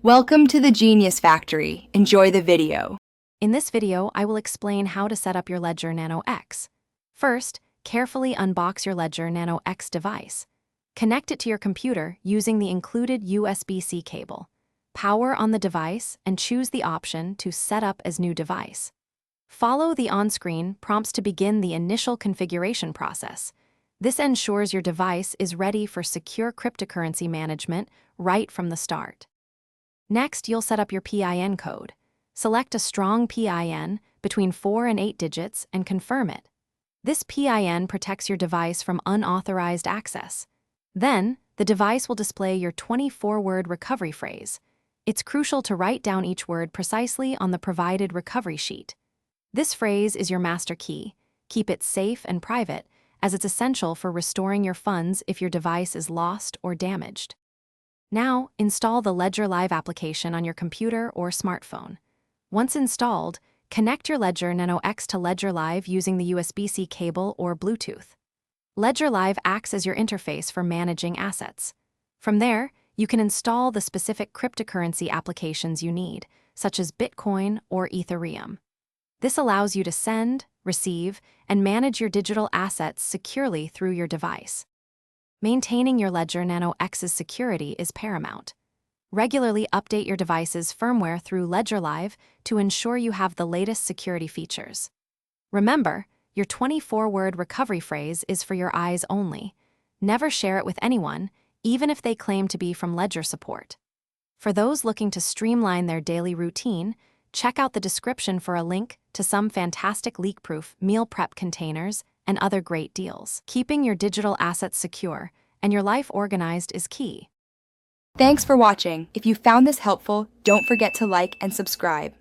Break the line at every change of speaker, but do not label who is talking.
Welcome to the Genius Factory. Enjoy the video.
In this video, I will explain how to set up your Ledger Nano X. First, carefully unbox your Ledger Nano X device. Connect it to your computer using the included USB-C cable. Power on the device and choose the option to Set up as New Device. Follow the on-screen prompts to begin the initial configuration process. This ensures your device is ready for secure cryptocurrency management right from the start. Next, you'll set up your PIN code. Select a strong PIN between 4 and 8 digits and confirm it. This PIN protects your device from unauthorized access. Then, the device will display your 24-word recovery phrase. It's crucial to write down each word precisely on the provided recovery sheet. This phrase is your master key. Keep it safe and private, as it's essential for restoring your funds if your device is lost or damaged. Now, install the Ledger Live application on your computer or smartphone. Once installed, connect your Ledger Nano X to Ledger Live using the USB-C cable or Bluetooth. Ledger Live acts as your interface for managing assets. From there, you can install the specific cryptocurrency applications you need, such as Bitcoin or Ethereum. This allows you to send, receive, and manage your digital assets securely through your device. Maintaining your Ledger Nano X's security is paramount. Regularly update your device's firmware through Ledger Live to ensure you have the latest security features. Remember, your 24-word recovery phrase is for your eyes only. Never share it with anyone, even if they claim to be from Ledger support. For those looking to streamline their daily routine, check out the description for a link to some fantastic leak-proof meal prep containers and other great deals. Keeping your digital assets secure and your life organized is key.
Thanks for watching. If you found this helpful, don't forget to like and subscribe.